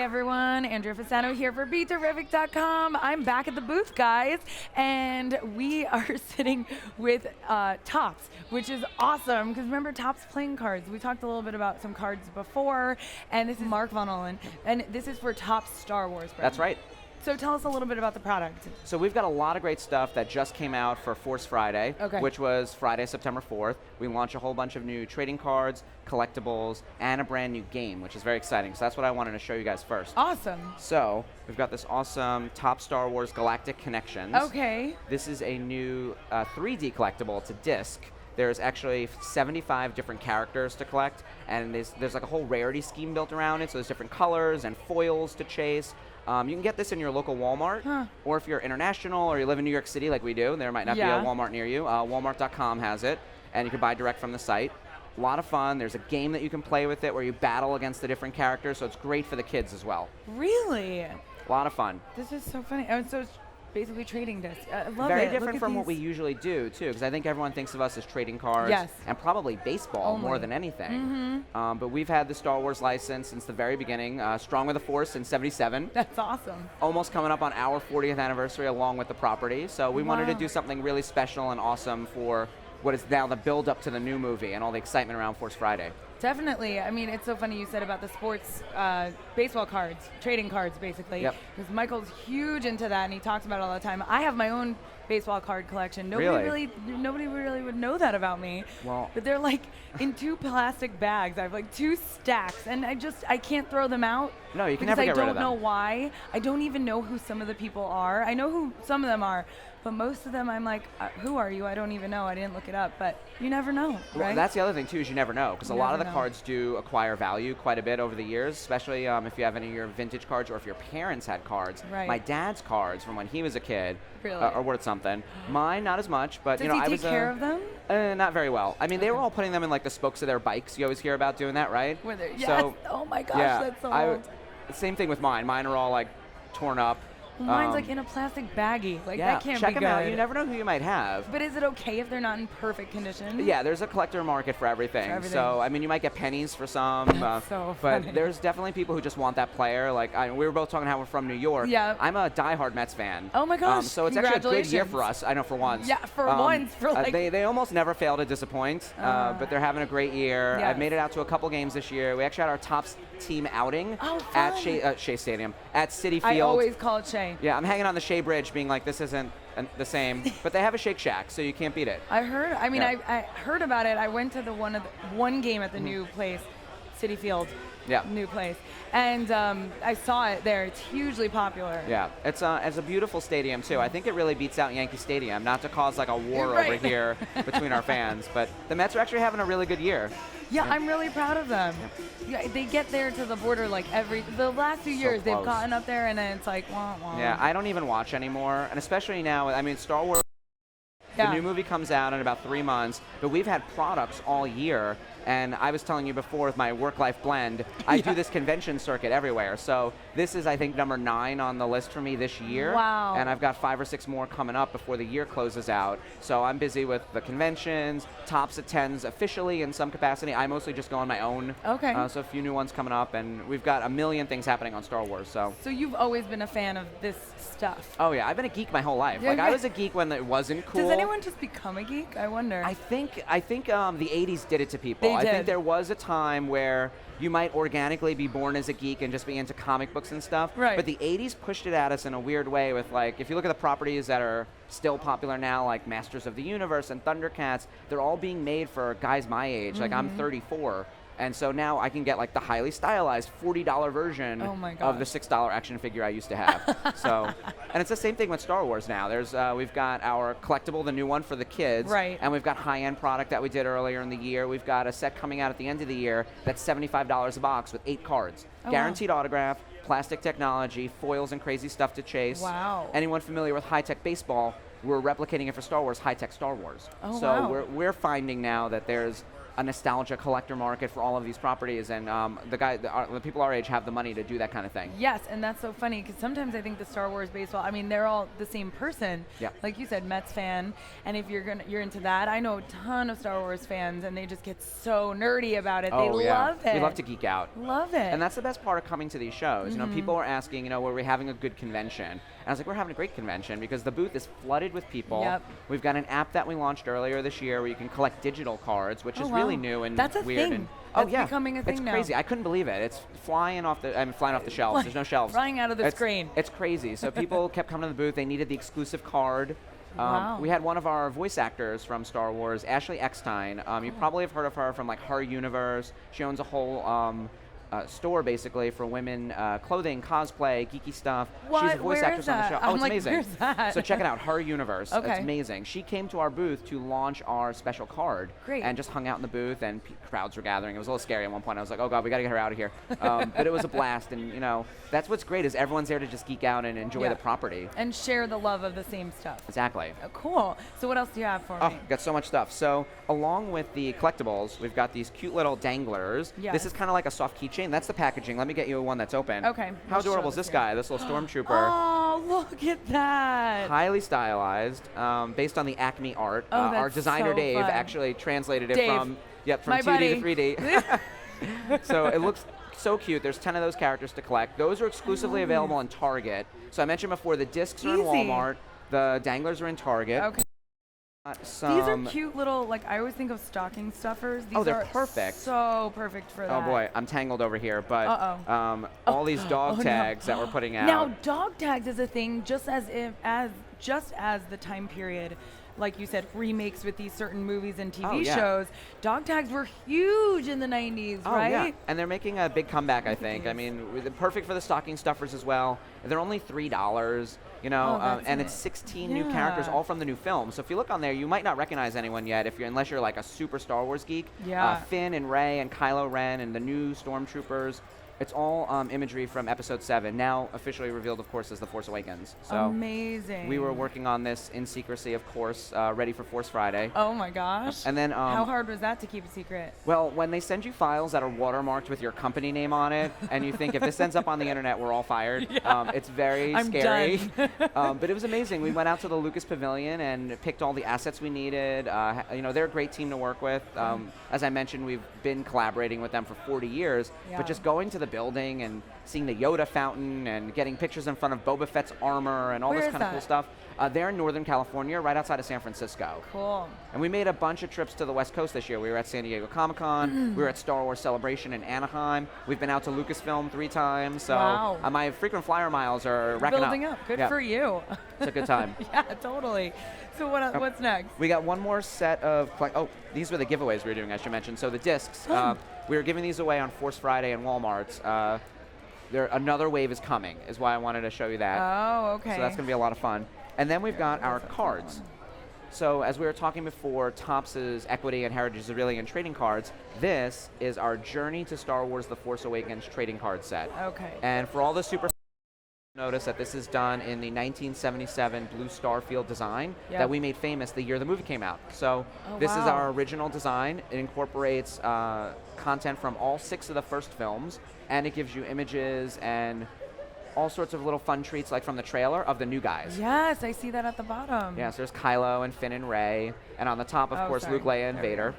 everyone, Andrea Fasano here for BeTerrific.com. I'm back at the booth, guys, and we are sitting with Topps, which is awesome, because remember Topps playing cards. We talked a little bit about some cards before, and this is Mark von Ohlen, and this is for Topps Star Wars brand. That's right. So tell us a little bit about the product. So we've got a lot of great stuff that just came out for Force Friday, which was Friday, September 4th. We launched a whole bunch of new trading cards, collectibles, and a brand new game, which is very exciting. So that's what I wanted to show you guys first. Awesome. So we've got this awesome Top Star Wars Galactic Connexions. Okay. This is a new 3D collectible. It's a disc. There's actually 75 different characters to collect, and there's like a whole rarity scheme built around it, so there's different colors and foils to chase. You can get this in your local Walmart, or if you're international or you live in New York City like we do, there might not be a Walmart near you. Walmart.com has it, and you can buy direct from the site. A lot of fun. There's a game that you can play with it where you battle against the different characters, so it's great for the kids as well. Really? A lot of fun. This is so funny. Oh, so it's basically trading discs. I love Very it. different from what we usually do, too, because I think everyone thinks of us as trading cards and probably baseball more than anything. But we've had the Star Wars license since the very beginning, Strong with the Force in '77. That's awesome. Almost coming up on our 40th anniversary along with the property. So we wanted to do something really special and awesome for what is now the build-up to the new movie and all the excitement around Force Friday. Definitely. I mean, it's so funny you said about the sports baseball cards, trading cards, basically. Because Michael's huge into that, and he talks about it all the time. I have my own baseball card collection. Nobody really would know that about me. Well, but they're like in 2 plastic bags. I have like 2 stacks, and I can't throw them out. No, you can never get rid of them. Because I don't know why. I don't even know who some of the people are. I know who some of them are, but most of them I'm like, who are you? I don't even know. I didn't look it up, but you never know, right? Well, that's the other thing too, is you never know, because a lot of the cards do acquire value quite a bit over the years, especially if you have any of your vintage cards or if your parents had cards. My dad's cards from when he was a kid are worth something. Mine, not as much, but Does he take care of them? Not very well. I mean, they were all putting them in like the spokes of their bikes. You always hear about doing that, right? Yes. So, oh my gosh, that's so old. Same thing with mine. Mine are all like torn up. Mine's like in a plastic baggie. Like that can't check be good. them out. You never know who you might have. But is it okay if they're not in perfect condition? Yeah, there's a collector market for everything. So I mean, you might get pennies for some. So but there's definitely people who just want that player. Like we were both talking how we're from New York. I'm a diehard Mets fan. Oh my gosh! So it's actually a good year for us. I know for once. Yeah, for once. For like they almost never fail to disappoint. But they're having a great year. I've made it out to a couple games this year. We actually had our Topps team outing at Shea Stadium at Citi Field. I always call it Shea. Yeah, I'm hanging on the Shea Bridge being like, this isn't the same, but they have a Shake Shack, so you can't beat it. I heard, I heard about it. I went to the one game at the new place, Citi Field. New place. And I saw it there. It's hugely popular. Yeah, it's a beautiful stadium too. I think it really beats out Yankee Stadium, not to cause like a war over here between our fans, but the Mets are actually having a really good year. Yeah, I'm really proud of them. Yeah, they get there to the border like the last few years they've gotten up there, and then it's like, wah, wah. Yeah, I don't even watch anymore, and especially now, I mean, Star Wars, the new movie comes out in about 3 months, but we've had products all year. And I was telling you before with my work-life blend, I do this convention circuit everywhere. So this is, I think, number 9 on the list for me this year. Wow. And I've got 5 or 6 more coming up before the year closes out. So I'm busy with the conventions, Topps attends officially in some capacity. I mostly just go on my own. Okay. So a few new ones coming up, and we've got a million things happening on Star Wars. So you've always been a fan of this stuff? Oh yeah, I've been a geek my whole life. Like I was a geek when it wasn't cool. Does anyone just become a geek? I wonder. I think the 80s did it to people. I think there was a time where you might organically be born as a geek and just be into comic books and stuff. Right. But the 80s pushed it at us in a weird way with, like, if you look at the properties that are still popular now, like Masters of the Universe and Thundercats, they're all being made for guys my age. Like, I'm 34. And so now I can get like the highly stylized $40 version of the $6 action figure I used to have. And it's the same thing with Star Wars now. There's we've got our collectible, the new one for the kids, and we've got high-end product that we did earlier in the year. We've got a set coming out at the end of the year that's $75 a box with 8 cards, guaranteed autograph, plastic technology, foils and crazy stuff to chase. Wow. Anyone familiar with high-tech baseball? We're replicating it for Star Wars, high-tech Star Wars. We're finding now that there's a nostalgia collector market for all of these properties, and the people our age have the money to do that kind of thing. Yes, and that's so funny because sometimes I think the Star Wars baseball, I mean, they're all the same person. Yeah. Like you said, Mets fan, and if you're into that, I know a ton of Star Wars fans, and they just get so nerdy about it. They love it. We love to geek out. Love it. And that's the best part of coming to these shows. You know, people are asking, you know, were we having a good convention? And I was like, we're having a great convention because the booth is flooded with people. Yep. We've got an app that we launched earlier this year where you can collect digital cards, which is really new and that's a weird. Thing. And That's becoming a thing now. It's crazy. I couldn't believe it. It's flying off the shelves. There's no shelves. Flying out of the screen. It's crazy. So people kept coming to the booth. They needed the exclusive card. Wow. We had one of our voice actors from Star Wars, Ashley Eckstein. You probably have heard of her from like Her Universe. She owns a whole store basically for women, clothing, cosplay, geeky stuff. What? She's a voice actress on the show. I'm It's like, amazing. where's that? So check it out, Her Universe. Okay. It's amazing. She came to our booth to launch our special card. Great. And just hung out in the booth, and crowds were gathering. It was a little scary at one point. I was like, oh god, we got to get her out of here. But it was a blast, and you know, that's what's great is everyone's there to just geek out and enjoy the property. And share the love of the same stuff. Exactly. Oh, cool. So what else do you have for Oh, me? got so much stuff. So along with the collectibles, we've got these cute little danglers. Yes. This is kind of like a soft keychain. That's the packaging. Let me get you one that's open. Okay. How We'll show adorable is this here. guy? This little stormtrooper. Oh, look at that. Highly stylized, based on the Acme art. Oh, Our that's designer so Dave fun. actually translated it Dave, from my 2D buddy. to 3D. So it looks so cute. There's 10 of those characters to collect. Those are exclusively available on Target. So I mentioned before, the discs are in Easy. Walmart. The danglers are in Target. Okay. These are cute little, like, I always think of stocking stuffers. These they're are perfect. So perfect for that. Oh boy, I'm tangled over here, but all these dog tags that we're putting out. Now, dog tags is a thing just as the time period, like you said, remakes with these certain movies and TV shows. Dog tags were huge in the 90s, right? Yeah, and they're making a big comeback, I think. I mean, they're perfect for the stocking stuffers as well. They're only $3, you know, and it's 16 new characters, all from the new film. So if you look on there, you might not recognize anyone yet unless you're like a super Star Wars geek. Yeah. Finn and Rey and Kylo Ren and the new Stormtroopers. It's all imagery from Episode 7, now officially revealed, of course, as The Force Awakens. So amazing. we were working on this in secrecy, of course, ready for Force Friday. Oh my gosh. And then how hard was that to keep a secret? Well, when they send you files that are watermarked with your company name on it, and you think if this ends up on the internet, we're all fired. It's very scary. Done. But it was amazing. We went out to the Lucas Pavilion and picked all the assets we needed. You know, they're a great team to work with. As I mentioned, we've been collaborating with them for 40 years. But just going to the building and seeing the Yoda fountain and getting pictures in front of Boba Fett's armor and all this kind of cool stuff. They're in Northern California, right outside of San Francisco. Cool. And we made a bunch of trips to the West Coast this year. We were at San Diego Comic-Con. We were at Star Wars Celebration in Anaheim. We've been out to Lucasfilm 3 times. So my frequent flyer miles are racking Building up. Good for you. It's a good time. Yeah, totally. So what's next? We got one more set of... these were the giveaways we were doing, I should mention. So the discs, we were giving these away on Force Friday and Walmart. Another wave is coming, is why I wanted to show you that. Oh, okay. So that's going to be a lot of fun. And then we've got our cards. So as we were talking before, Topps' equity and heritage is really in trading cards. This is our Journey to Star Wars The Force Awakens trading card set. Okay. And for all the super... Notice that this is done in the 1977 Blue Starfield design that we made famous the year the movie came out. So this is our original design. It incorporates content from all 6 of the first films, and it gives you images and all sorts of little fun treats, like from the trailer of the new guys. Yes, I see that at the bottom. Yeah, so there's Kylo and Finn and Rey, and on the top, of course, Luke, Leia, and Vader.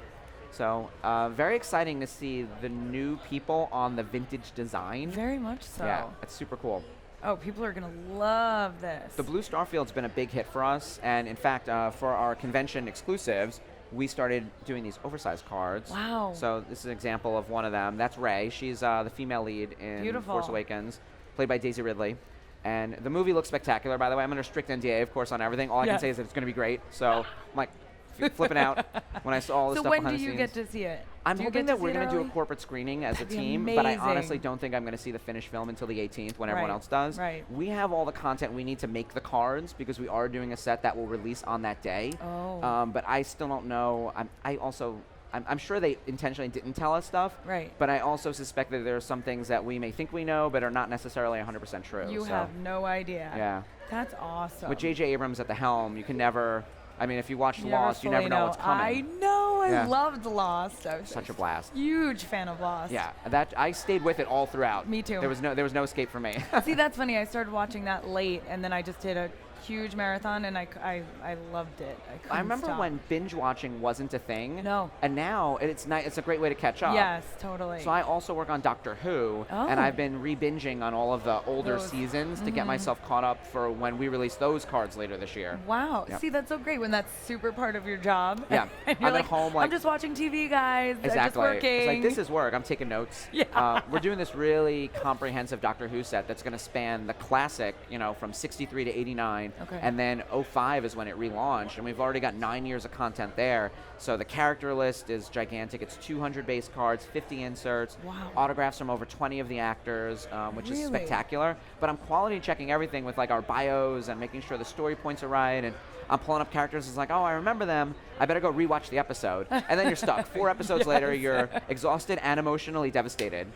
So very exciting to see the new people on the vintage design. Very much so. Yeah, it's super cool. Oh, people are going to love this. The Blue Starfield's been a big hit for us, and in fact, for our convention exclusives, we started doing these oversized cards. Wow. So this is an example of one of them. That's Rey. She's the female lead in Force Awakens, played by Daisy Ridley. And the movie looks spectacular, by the way. I'm under strict NDA, of course, on everything. All I can say is that it's going to be great. So I'm like flipping out when I saw all this stuff behind the scenes. So when do you get to see it? I'm hoping that we're going to do a corporate screening as a team, but I honestly don't think I'm going to see the finished film until the 18th when everyone else does. Right. We have all the content we need to make the cards because we are doing a set that will release on that day. Oh. But I still don't know. I'm sure they intentionally didn't tell us stuff. Right. But I also suspect that there are some things that we may think we know but are not necessarily 100% true. You have no idea. Yeah. That's awesome. With J.J. Abrams at the helm, you can never... I mean, if you watch Lost, you never know what's coming. I know. I loved Lost. I was Such a blast. Huge fan of Lost. Yeah, that I stayed with it all throughout. Me too. There was no escape for me. See, that's funny. I started watching that late, and then I just did a huge marathon, and I loved it. I remember stop. when binge watching wasn't a thing. No. And now it's a great way to catch up. Yes, totally. So I also work on Doctor Who, and I've been re-binging on all of the older seasons to get myself caught up for when we release those cards later this year. Wow. Yep. See, that's so great when that's super part of your job. Yeah. And you're I'm like, at home I'm just watching TV, guys. Exactly. I'm just working. It's like, this is work. I'm taking notes. Yeah. We're doing this really comprehensive Doctor Who set that's going to span the classic, from 63 to 89. Okay. And then 05 is when it relaunched, and we've already got 9 years of content there. So the character list is gigantic. It's 200 base cards, 50 inserts, autographs from over 20 of the actors, which is spectacular. But I'm quality checking everything with like our bios and making sure the story points are right. And I'm pulling up characters. It's like, oh, I remember them. I better go rewatch the episode. And then you're stuck. 4 episodes later, you're exhausted and emotionally devastated.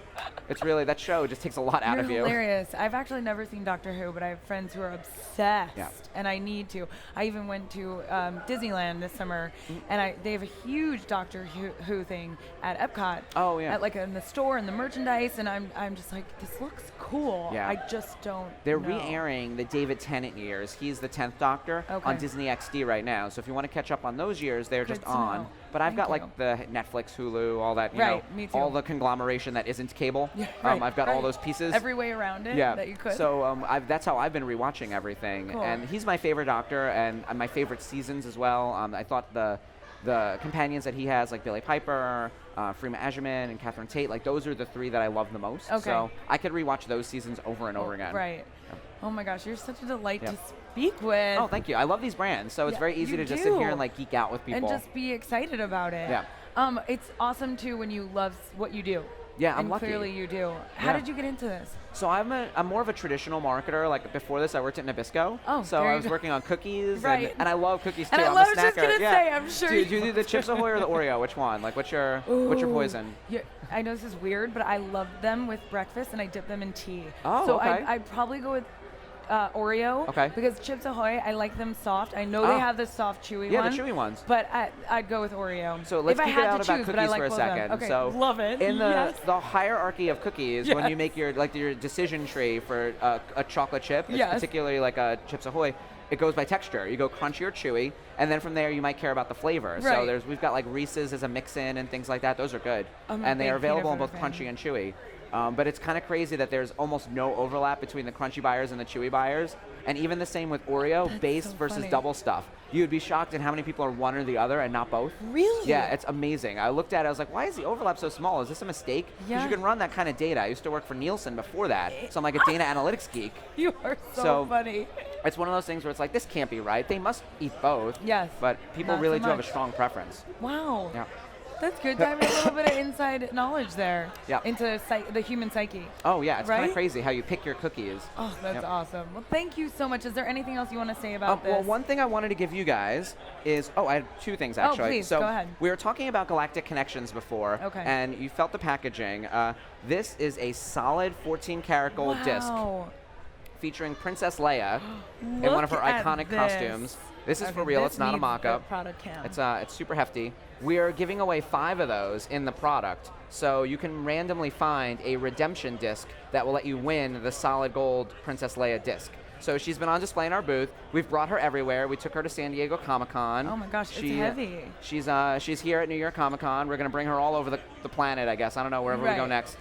It's really, that show just takes a lot out of you. Hilarious. I've actually never seen Doctor Who, but I have friends who are obsessed, and I need to. I even went to Disneyland this summer, and they have a huge Doctor Who thing at Epcot. Oh, yeah. At like in the store and the merchandise, and I'm just like, this looks cool. Yeah. I just don't They're know. re-airing the David Tennant years. He's the 10th Doctor on Disney XD right now. So if you want to catch up on those years, they're just on. But I've got like the Netflix, Hulu, all that, you know, me too. all the conglomeration that isn't cable. Yeah, I've got all those pieces. Every way around it that you could. So that's how I've been rewatching everything. Cool. And he's my favorite Doctor and my favorite seasons as well. I thought the companions that he has, like Billie Piper, Freema Agyeman, and Catherine Tate, like those are the 3 that I love the most. Okay. So I could rewatch those seasons over and over again. Right. Oh my gosh, you're such a delight to speak with. Oh, thank you. I love these brands, so it's very easy to just sit here and like geek out with people. And just be excited about it. Yeah. It's awesome too when you love what you do. Yeah, I'm and lucky. Clearly you do. How did you get into this? So I'm more of a traditional marketer. Like before this, I worked at Nabisco. Oh, so I was working on cookies, and I love cookies too. And I'm I a was snacker. just gonna say, I'm sure. Do you do the Chips Ahoy or the Oreo? Which one? Like, what's your poison? Yeah, I know this is weird, but I love them with breakfast, and I dip them in tea. Oh, so okay. I'd probably go with Oreo. Okay. Because Chips Ahoy, I like them soft. I know they have the soft, chewy one. Yeah, the chewy ones. But I'd go with Oreo. So let's if geek I had out to about choose, but cookies I like for a both of them. second. Okay, So love it. In the hierarchy of cookies, when you make your decision tree for a chocolate chip, particularly like a Chips Ahoy, it goes by texture. You go crunchy or chewy, and then from there you might care about the flavor. Right. So we've got like Reese's as a mix-in and things like that. Those are good, and they are available in both crunchy and chewy. But it's kind of crazy that there's almost no overlap between the crunchy buyers and the chewy buyers. And even the same with Oreo, base versus double stuff. You would be shocked at how many people are one or the other and not both. Really? Yeah, it's amazing. I looked at it, I was like, why is the overlap so small? Is this a mistake? Because you can run that kind of data. I used to work for Nielsen before that, so I'm like a data analytics geek. You are so funny. It's one of those things where it's like, this can't be right. They must eat both. Yes. But people Not really so do have a much. strong preference. Wow. Yeah. That's good. Diving a little bit of inside knowledge there into the human psyche. Oh, yeah. It's kind Right? of crazy how you pick your cookies. Oh, that's awesome. Well, thank you so much. Is there anything else you want to say about this? Well, one thing I wanted to give you guys is, I had 2 things actually. please, so go ahead. We were talking about Galactic Connections before, Okay. and you felt the packaging. This is a solid 14-karat gold disc featuring Princess Leia in one of her iconic costumes. This is for real. It's not a mock-up. It's super hefty. We are giving away 5 of those in the product, so you can randomly find a redemption disc that will let you win the solid gold Princess Leia disc. So she's been on display in our booth. We've brought her everywhere. We took her to San Diego Comic-Con. Oh my gosh, it's heavy. She's here at New York Comic-Con. We're going to bring her all over the planet, I guess. I don't know, wherever we go next.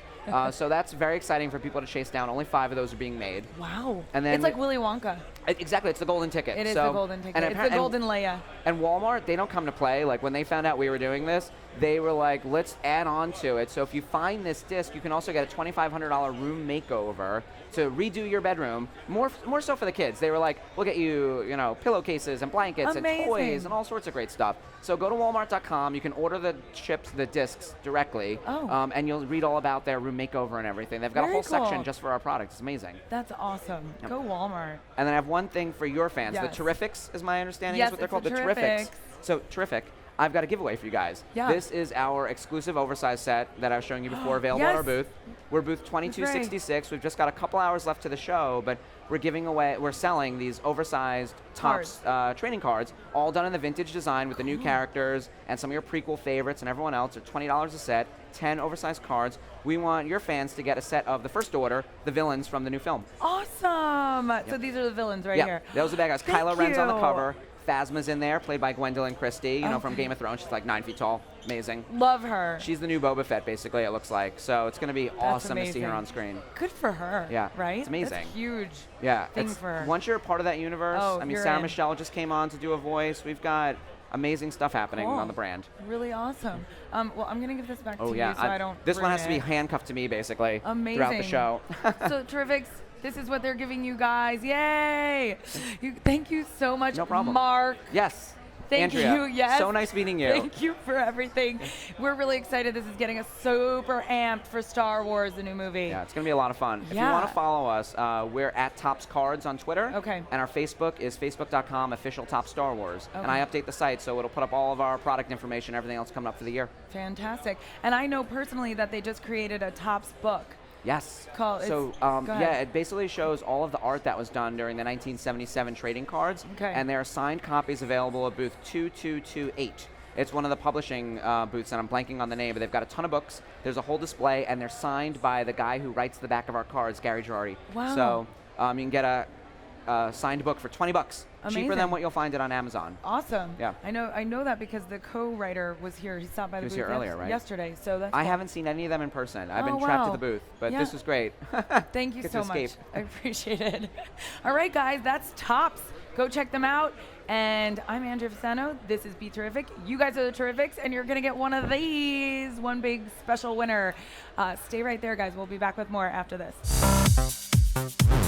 So that's very exciting for people to chase down. Only 5 of those are being made. Wow. And then it's like Willy Wonka. Exactly, it's the golden ticket. It is the golden ticket. It's the golden Leia. And Walmart, they don't come to play. Like when they found out we were doing this, they were like, let's add on to it. So if you find this disc, you can also get a $2,500 room makeover to redo your bedroom. More so for the kids. They were like, we'll get you, pillowcases and blankets and toys and all sorts of great stuff. So go to Walmart.com. You can order the discs directly, and you'll read all about their room makeover and everything. They've got a whole section just for our products. It's amazing. That's awesome. Yep. Go Walmart. And then I have one thing for your fans. Yes. The Terrifics, is my understanding, yes, is what they're called. The Terrifics. So Terrific. I've got a giveaway for you guys. Yeah. This is our exclusive oversized set that I was showing you before, available at our booth. We're booth 2266. We've just got a couple hours left to the show, but we're selling these oversized Topps trading cards, all done in the vintage design with the new characters and some of your prequel favorites and everyone else. They're $20 a set, 10 oversized cards. We want your fans to get a set of the First Order, the villains from the new film. Awesome. Yep. So these are the villains right here. Those are the bad guys. Kylo Ren's on the cover. Phasma's in there, played by Gwendolyn Christie, you know, from Game of Thrones. She's like 9 feet tall. Amazing. Love her. She's the new Boba Fett, basically, it looks like. So it's going to be awesome to see her on screen. Good for her. Yeah. Right? It's amazing. That's huge. Yeah. Thing for her. Once you're a part of that universe, I mean, Sarah Michelle just came on to do a voice. We've got amazing stuff happening on the brand. Really awesome. Well, I'm going to give this back to you so I don't This one has to be handcuffed to me, basically, throughout the show. So, Terrifics, this is what they're giving you guys. Yay! Thank you so much, no problem. Mark. Yes. Thank Andrea, you. Yes. So nice meeting you. Thank you for everything. We're really excited. This is getting us super amped for Star Wars, the new movie. Yeah, it's going to be a lot of fun. If you want to follow us, we're at Topps Cards on Twitter. Okay. And our Facebook is facebook.com/official Topps Star Wars. Okay. And I update the site, so it'll put up all of our product information, everything else coming up for the year. Fantastic. And I know personally that they just created a Topps book. Yes. So, it basically shows all of the art that was done during the 1977 trading cards. Okay. And there are signed copies available at booth 2228. It's one of the publishing booths, and I'm blanking on the name, but they've got a ton of books. There's a whole display, and they're signed by the guy who writes the back of our cards, Gary Girardi. Wow. So you can get a signed book for $20. Amazing. Cheaper than what you'll find it on Amazon. Awesome. Yeah. I know that because the co-writer was here. He stopped by the booth here earlier, right? yesterday. So that's I haven't seen any of them in person. I've been trapped at the booth, but this was great. Thank you so much. I appreciate it. All right, guys, that's Topps. Go check them out. And I'm Andrea Fasano. This is BeTerrific. You guys are the Terrifics, and you're going to get one of these, one big special winner. Stay right there, guys. We'll be back with more after this.